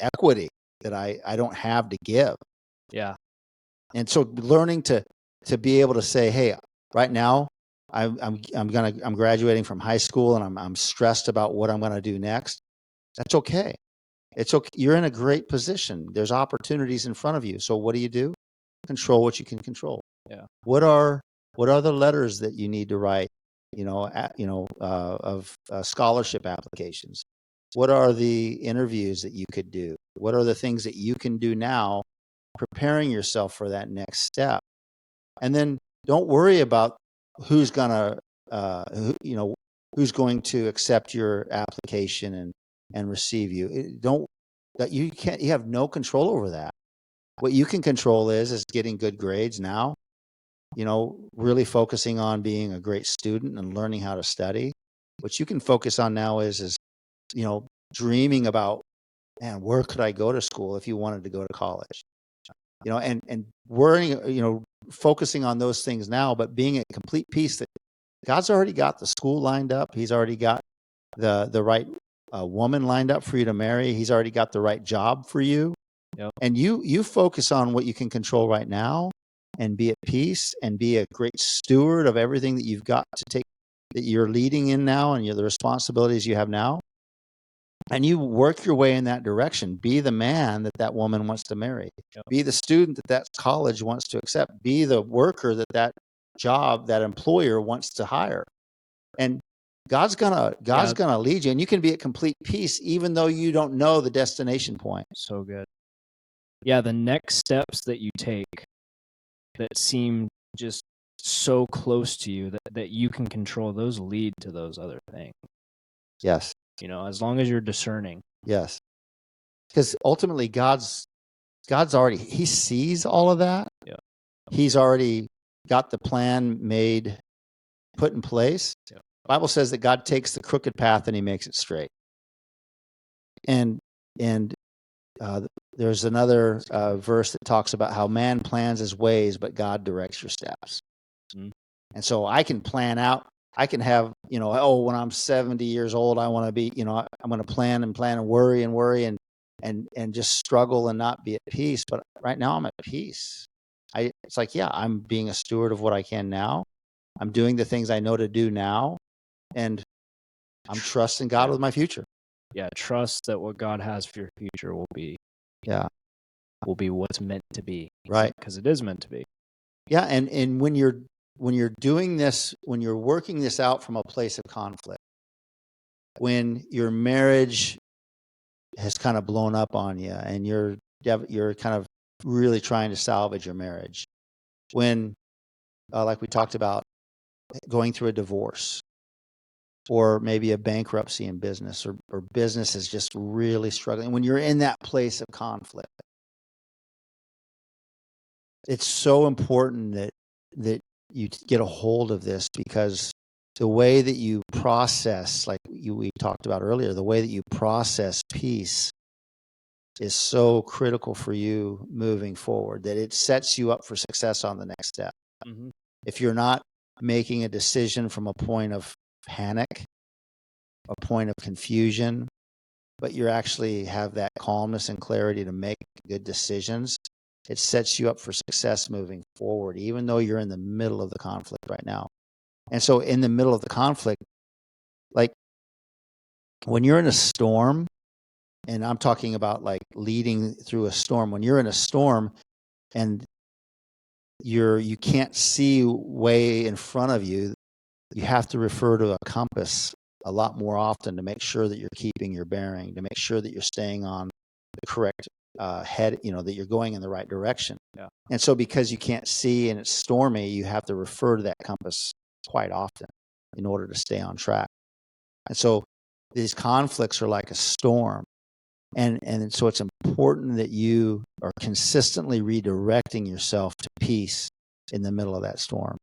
Speaker 1: equity that I don't have to give.
Speaker 2: Yeah.
Speaker 1: And so learning to be able to say, hey, right now I'm graduating from high school and I'm stressed about what I'm going to do next. That's okay. It's okay. You're in a great position. There's opportunities in front of you. So what do? Control what you can control.
Speaker 2: Yeah.
Speaker 1: What are the letters that you need to write? Of scholarship applications. What are the interviews that you could do? What are the things that you can do now, preparing yourself for that next step? And then don't worry about who's gonna, who's going to accept your application and receive you. You have no control over that. What you can control is getting good grades now, really focusing on being a great student and learning how to study. What you can focus on now is dreaming about, man, where could I go to school if you wanted to go to college? And worrying, focusing on those things now, but being at complete peace that God's already got the school lined up. He's already got the right woman lined up for you to marry. He's already got the right job for you.
Speaker 2: Yep.
Speaker 1: And you focus on what you can control right now and be at peace and be a great steward of everything that you've got to take, that you're leading in now, and the responsibilities you have now. And you work your way in that direction. Be the man that woman wants to marry.
Speaker 2: Yep.
Speaker 1: Be the student that college wants to accept. Be the worker that job, that employer wants to hire. And God's gonna lead you, and you can be at complete peace even though you don't know the destination point.
Speaker 2: So good. Yeah, the next steps that you take that seem just so close to you that you can control, those lead to those other things.
Speaker 1: Yes.
Speaker 2: As long as you're discerning.
Speaker 1: Yes. Because ultimately God's already, he sees all of that.
Speaker 2: Yeah.
Speaker 1: He's already got the plan put in place.
Speaker 2: Yeah.
Speaker 1: The Bible says that God takes the crooked path and he makes it straight. And there's another verse that talks about how man plans his ways, but God directs your steps. Mm-hmm. And so I can plan out, I can have, when I'm 70 years old, I want to be, I'm going to plan and worry and just struggle and not be at peace. But right now I'm at peace. It's like, yeah, I'm being a steward of what I can now. I'm doing the things I know to do now. And I'm trusting God with my future.
Speaker 2: Yeah. Trust that what God has for your future will be what's meant to be.
Speaker 1: Right.
Speaker 2: Because it is meant to be.
Speaker 1: Yeah. And when you're doing this, when you're working this out from a place of conflict, when your marriage has kind of blown up on you and you're kind of really trying to salvage your marriage, when, like we talked about, going through a divorce or maybe a bankruptcy in business, or business is just really struggling, when you're in that place of conflict, it's so important that you get a hold of this, because the way that you process, like we talked about earlier, the way that you process peace is so critical for you moving forward, that it sets you up for success on the next step. Mm-hmm. If you're not making a decision from a point of panic, a point of confusion, but you actually have that calmness and clarity to make good decisions, it sets you up for success moving forward, even though you're in the middle of the conflict right now. And so in the middle of the conflict, like when you're in a storm, and I'm talking about like leading through a storm, when you're in a storm and you can't see way in front of you, you have to refer to a compass a lot more often to make sure that you're keeping your bearing, to make sure that you're staying on the correct head, that you're going in the right direction. Yeah. And so because you can't see and it's stormy, you have to refer to that compass quite often in order to stay on track. And so these conflicts are like a storm. And so it's important that you are consistently redirecting yourself to peace in the middle of that storm.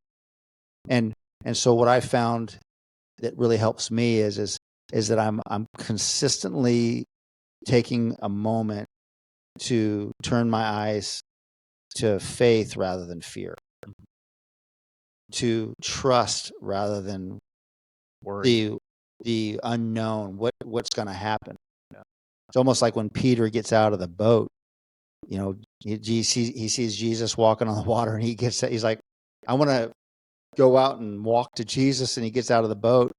Speaker 1: And so what I found that really helps me is is that I'm consistently taking a moment to turn my eyes to faith rather than fear, to trust rather than
Speaker 2: Worry.
Speaker 1: the unknown, what's going to happen.
Speaker 2: Yeah.
Speaker 1: It's almost like when Peter gets out of the boat, you know, he sees Jesus walking on the water, and he's like, I want to go out and walk to Jesus. And he gets out of the boat,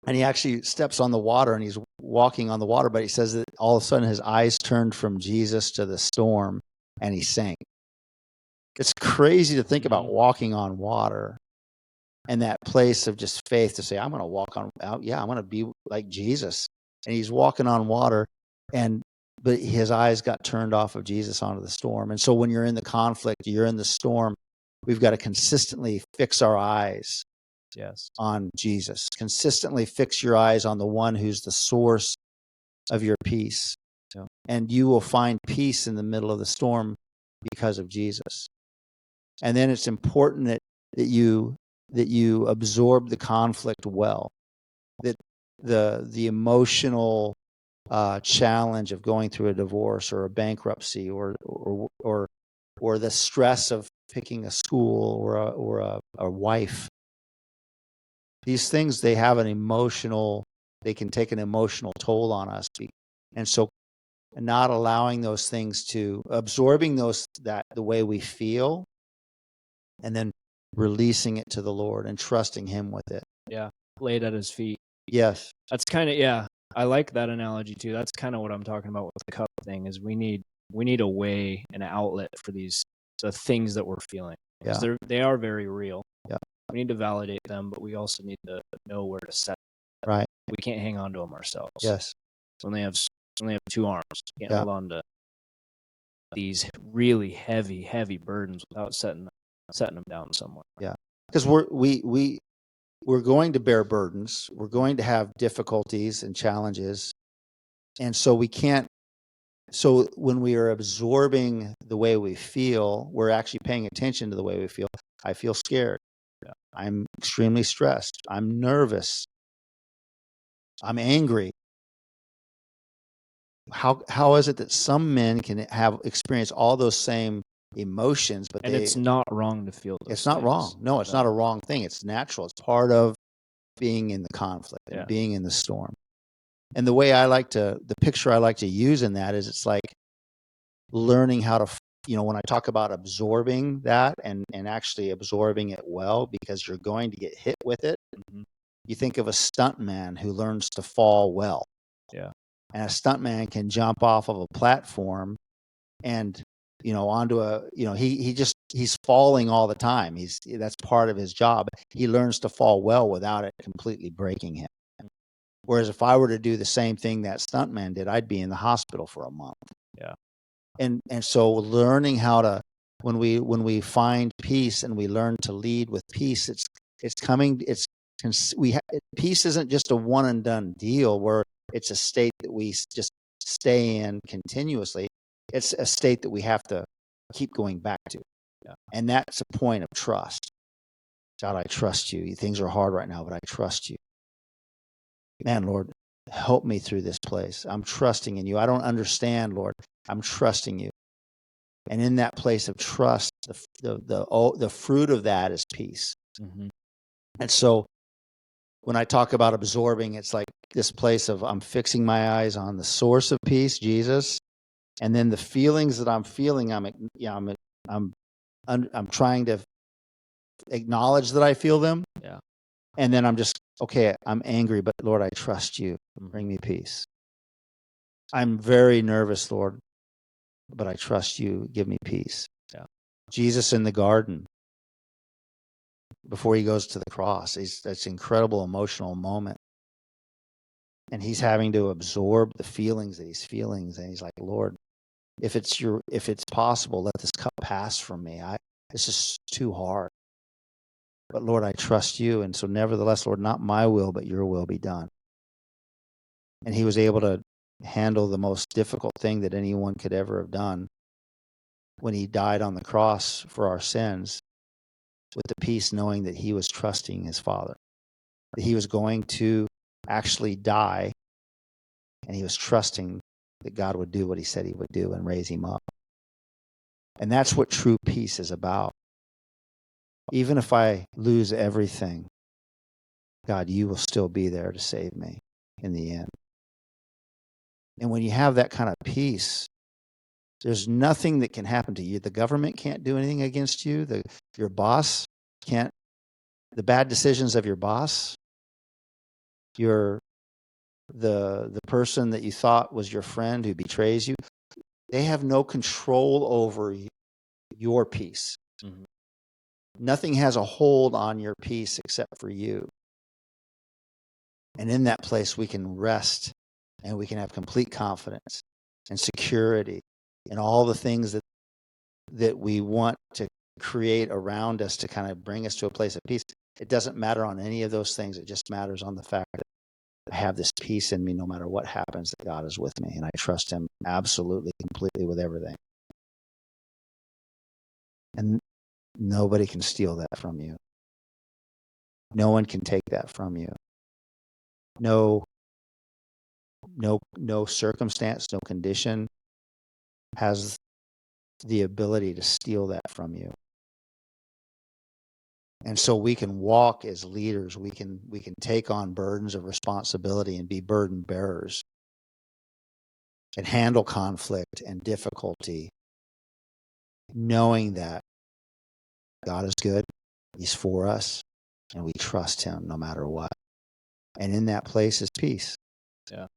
Speaker 1: and he actually steps on the water, and he's walking on the water, but he says that all of a sudden his eyes turned from Jesus to the storm, and he sank. It's crazy to think about walking on water and that place of just faith to say, I'm going to walk on out. Yeah, I'm going to be like Jesus. And he's walking on water, but his eyes got turned off of Jesus onto the storm. And so when you're in the conflict, you're in the storm, we've got to consistently fix our eyes on Jesus. Consistently fix your eyes on the one who's the source of your peace.
Speaker 2: Yeah.
Speaker 1: And you will find peace in the middle of the storm because of Jesus. And then it's important that you absorb the conflict well, that the emotional challenge of going through a divorce or a bankruptcy or the stress of picking a school or a wife. These things, they can take an emotional toll on us. And so not allowing those things to absorbing the way we feel, and then releasing it to the Lord and trusting him with it.
Speaker 2: Yeah. Laid at his feet.
Speaker 1: Yes.
Speaker 2: That's kind of, yeah. I like that analogy too. That's kind of what I'm talking about with the cup thing, is we need a way, an outlet for the things that we're feeling. Because they are very real.
Speaker 1: Yeah.
Speaker 2: We need to validate them, but we also need to know where to set them.
Speaker 1: Right.
Speaker 2: We can't hang on to them ourselves.
Speaker 1: Yes.
Speaker 2: So when they have two arms, you can't hold on to these really heavy burdens without setting them down somewhere.
Speaker 1: Yeah. Because we're going to bear burdens. We're going to have difficulties and challenges. And so when we are absorbing the way we feel, we're actually paying attention to the way we feel. I feel scared.
Speaker 2: Yeah.
Speaker 1: I'm extremely stressed. I'm nervous. I'm angry. How is it that some men can experience all those same emotions, but
Speaker 2: it's not wrong to feel those
Speaker 1: It's not
Speaker 2: things.
Speaker 1: wrong. No, it's not a wrong thing. It's natural. It's part of being in the conflict and being in the storm. And the picture I like to use in that is, it's like learning how to, when I talk about absorbing that and actually absorbing it well, because you're going to get hit with it.
Speaker 2: Mm-hmm.
Speaker 1: You think of a stuntman who learns to fall well.
Speaker 2: Yeah.
Speaker 1: And a stuntman can jump off of a platform and, onto he's falling all the time. That's part of his job. He learns to fall well without it completely breaking him. Whereas if I were to do the same thing that stuntman did, I'd be in the hospital for a month.
Speaker 2: Yeah.
Speaker 1: And so learning how to, when we find peace and we learn to lead with peace, peace isn't just a one and done deal where it's a state that we just stay in continuously. It's a state that we have to keep going back to.
Speaker 2: Yeah.
Speaker 1: And that's a point of trust. God, I trust you. Things are hard right now, but I trust you. Man, Lord, help me through this place. I'm trusting in you. I don't understand, Lord. I'm trusting you. And in that place of trust, the fruit of that is peace.
Speaker 2: Mm-hmm.
Speaker 1: And so when I talk about absorbing, it's like this place of I'm fixing my eyes on the source of peace, Jesus, and then the feelings that I'm feeling, I'm trying to acknowledge that I feel them.
Speaker 2: Yeah.
Speaker 1: And then I'm just, okay, I'm angry, but Lord, I trust you. Bring me peace. I'm very nervous, Lord, but I trust you. Give me peace.
Speaker 2: Yeah.
Speaker 1: Jesus in the garden, before he goes to the cross, that's an incredible emotional moment. And he's having to absorb the feelings that he's feeling. And he's like, Lord, if it's possible, let this cup pass from me. It's just too hard. But Lord, I trust you. And so nevertheless, Lord, not my will, but your will be done. And he was able to handle the most difficult thing that anyone could ever have done when he died on the cross for our sins, with the peace knowing that he was trusting his Father, that he was going to actually die, and he was trusting that God would do what he said he would do and raise him up. And that's what true peace is about. Even if I lose everything, God, you will still be there to save me in the end. And when you have that kind of peace, there's nothing that can happen to you. The government can't do anything against you. Your boss can't. The bad decisions of your boss, the person that you thought was your friend who betrays you, they have no control over your peace.
Speaker 2: Mm-hmm.
Speaker 1: Nothing has a hold on your peace except for you. And in that place, we can rest and we can have complete confidence and security and all the things that we want to create around us to kind of bring us to a place of peace. It doesn't matter on any of those things. It just matters on the fact that I have this peace in me no matter what happens, that God is with me, and I trust him absolutely, completely with everything. And nobody can steal that from you. No one can take that from you. No circumstance, no condition has the ability to steal that from you. And so we can walk as leaders. We can take on burdens of responsibility and be burden bearers and handle conflict and difficulty, knowing that God is good, he's for us, and we trust him no matter what. And in that place is peace.
Speaker 2: Yeah.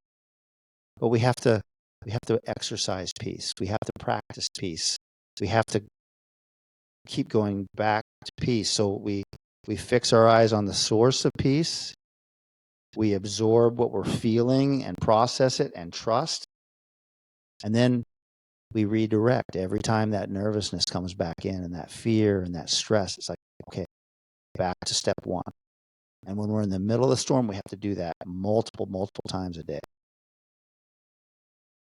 Speaker 1: But we have to exercise peace. We have to practice peace. We have to keep going back to peace. So we fix our eyes on the source of peace. We absorb what we're feeling and process it and trust. And then we redirect every time that nervousness comes back in and that fear and that stress. It's like, okay, back to step one. And when we're in the middle of the storm, we have to do that multiple times a day.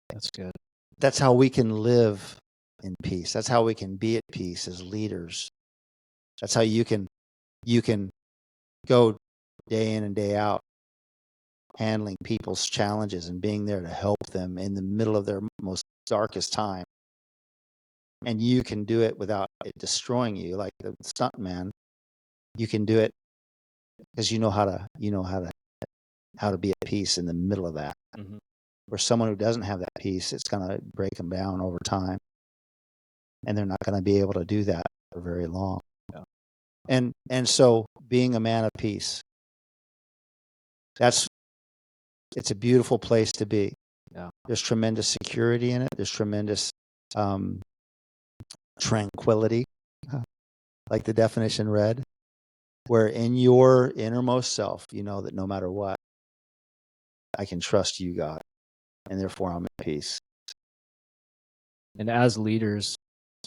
Speaker 2: That's good.
Speaker 1: That's how we can live in peace. That's how we can be at peace as leaders. That's how you can go day in and day out handling people's challenges and being there to help them in the middle of their most darkest time. And you can do it without it destroying you, like the stunt man. You can do it because you know how to be at peace in the middle of that.
Speaker 2: Mm-hmm.
Speaker 1: Where someone who doesn't have that peace, it's going to break them down over time, and they're not going to be able to do that for very long.
Speaker 2: Yeah.
Speaker 1: And so being a man of peace, it's a beautiful place to be.
Speaker 2: Yeah.
Speaker 1: There's tremendous security in it. There's tremendous tranquility, like the definition read, where in your innermost self, you know that no matter what, I can trust you, God, and therefore I'm at peace.
Speaker 2: And as leaders,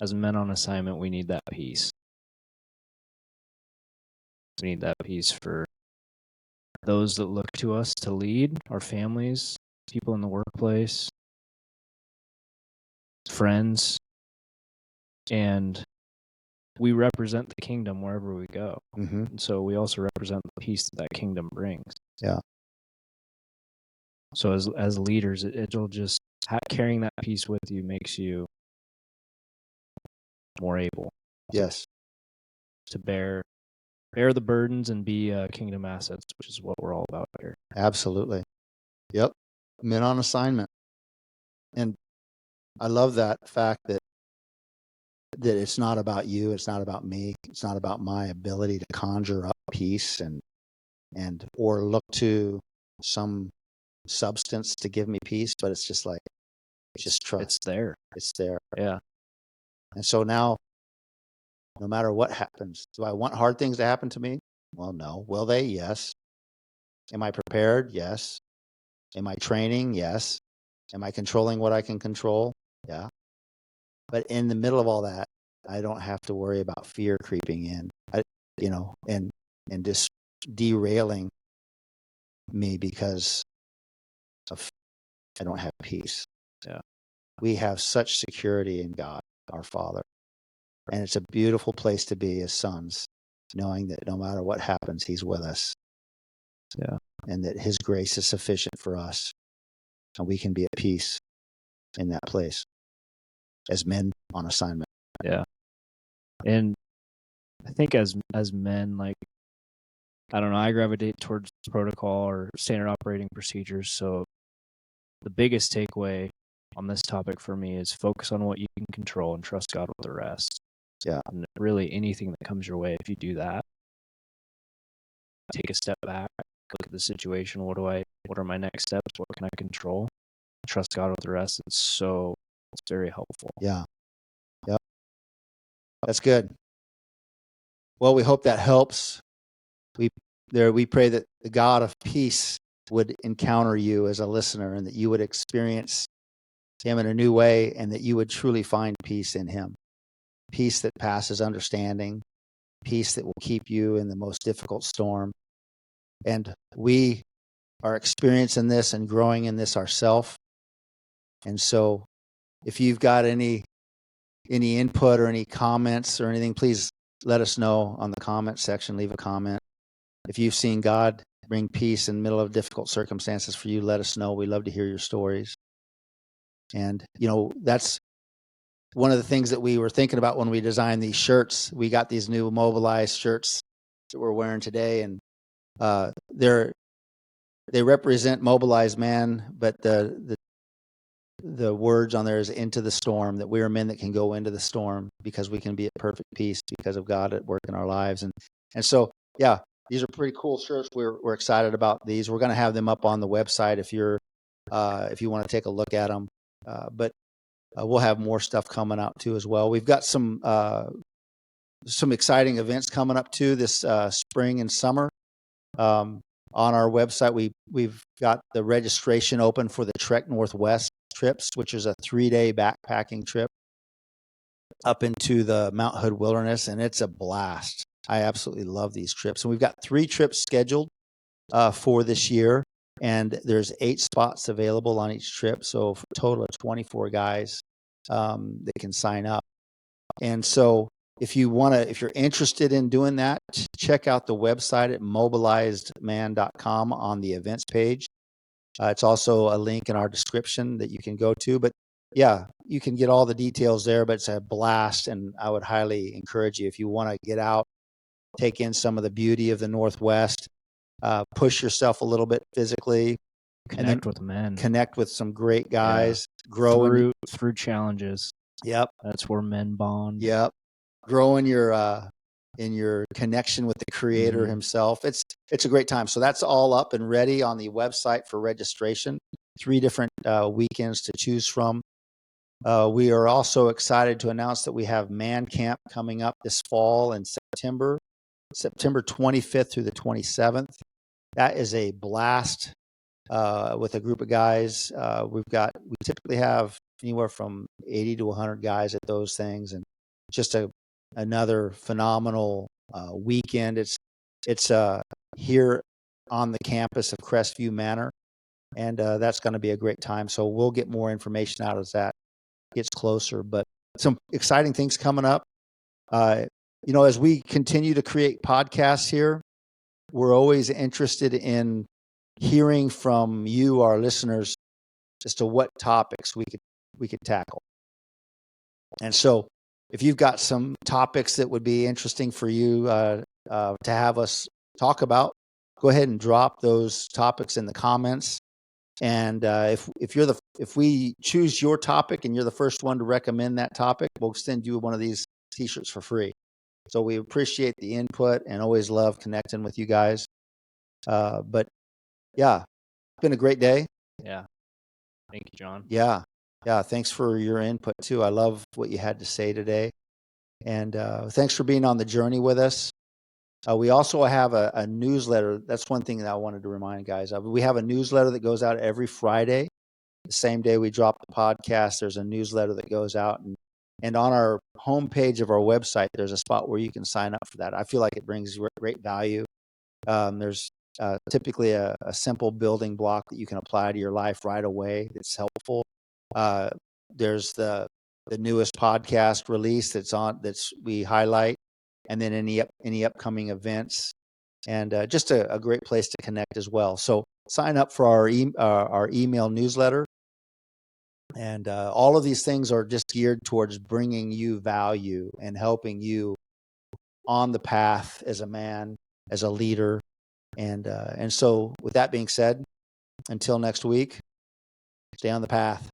Speaker 2: as men on assignment, we need that peace. We need that peace for those that look to us to lead, our families, people in the workplace, friends, and we represent the kingdom wherever we go.
Speaker 1: Mm-hmm.
Speaker 2: And so we also represent the peace that kingdom brings.
Speaker 1: Yeah.
Speaker 2: So as leaders, it'll just carrying that peace with you makes you more able.
Speaker 1: Yes.
Speaker 2: To bear the burdens and be kingdom assets, which is what we're all about here.
Speaker 1: Absolutely. Yep. Men on assignment. And I love that fact that it's not about you, it's not about me, it's not about my ability to conjure up peace and or look to some substance to give me peace, but it's just like just trust.
Speaker 2: It's there.
Speaker 1: It's there.
Speaker 2: Yeah.
Speaker 1: And so now, no matter what happens, do I want hard things to happen to me? Well, no. Will they? Yes. Am I prepared? Yes. Am I training? Yes. Am I controlling what I can control? Yeah. But in the middle of all that, I don't have to worry about fear creeping in, and just derailing me because I don't have peace.
Speaker 2: Yeah.
Speaker 1: We have such security in God, our Father. And it's a beautiful place to be as sons, knowing that no matter what happens, he's with us.
Speaker 2: Yeah.
Speaker 1: and that his grace is sufficient for us, and we can be at peace in that place as men on assignment.
Speaker 2: Yeah. And I think as men, like, I don't know, I gravitate towards protocol or standard operating procedures. So the biggest takeaway on this topic for me is focus on what you can control and trust God with the rest.
Speaker 1: Yeah.
Speaker 2: And really anything that comes your way, if you do that, take a step back, look at the situation. What are my next steps? What can I control? Trust God with the rest. It's very helpful.
Speaker 1: Yeah. Yep. That's good. Well, we hope that helps. We pray that the God of peace would encounter you as a listener, and that you would experience him in a new way, and that you would truly find peace in him. Peace that passes understanding, peace that will keep you in the most difficult storm. And we are experiencing this and growing in this ourselves. And so if you've got any input or any comments or anything, please let us know on the comment section. Leave a comment. If you've seen God bring peace in the middle of difficult circumstances for you, let us know. We love to hear your stories. And, that's one of the things that we were thinking about when we designed these shirts. We got these new mobilized shirts that we're wearing today, and they represent mobilized man, but the words on there is into the storm, that we are men that can go into the storm because we can be at perfect peace because of God at work in our lives. And so, yeah, these are pretty cool shirts. We're excited about these. We're going to have them up on the website if you want to take a look at them. But we'll have more stuff coming out too as well. We've got some exciting events coming up too this spring and summer. On our website, we've got the registration open for the Trek Northwest trips, which is a 3-day backpacking trip up into the Mount Hood Wilderness, and it's a blast. I absolutely love these trips. And we've got 3 trips scheduled for this year, and there's 8 spots available on each trip. So for a total of 24 guys that can sign up. And so if you're interested in doing that, check out the website at mobilizedman.com on the events page. It's also a link in our description that you can go to. But yeah, you can get all the details there, but it's a blast. And I would highly encourage you, if you want to get out, take in some of the beauty of the Northwest, push yourself a little bit physically.
Speaker 2: Connect with men.
Speaker 1: Connect with some great guys. Yeah. Grow
Speaker 2: through challenges.
Speaker 1: Yep.
Speaker 2: That's where men bond.
Speaker 1: Yep. Grow in your connection with the Creator himself. It's a great time. So that's all up and ready on the website for registration. 3 different weekends to choose from. We are also excited to announce that we have Man Camp coming up this fall in September 25th through the 27th. That is a blast with a group of guys. We typically have anywhere from 80 to 100 guys at those things, and just another phenomenal weekend. It's here on the campus of Crestview Manor, and that's going to be a great time. So we'll get more information out as that gets closer. But some exciting things coming up. As we continue to create podcasts here, we're always interested in hearing from you, our listeners, as to what topics we could tackle. And so if you've got some topics that would be interesting for you to have us talk about, go ahead and drop those topics in the comments. And if we choose your topic and you're the first one to recommend that topic, we'll send you one of these T-shirts for free. So we appreciate the input and always love connecting with you guys. But yeah, it's been a great day.
Speaker 2: Yeah. Thank you, John.
Speaker 1: Yeah. Thanks for your input too. I love what you had to say today. And thanks for being on the journey with us. We also have a newsletter. That's one thing that I wanted to remind guys of. We have a newsletter that goes out every Friday. The same day we drop the podcast, there's a newsletter that goes out. And on our homepage of our website, there's a spot where you can sign up for that. I feel like it brings great value. There's typically a simple building block that you can apply to your life right away that's helpful. There's the newest podcast release that's we highlight, and then any upcoming events and just a great place to connect as well. So sign up for our email newsletter. And all of these things are just geared towards bringing you value and helping you on the path as a man, as a leader. And so with that being said, until next week, stay on the path.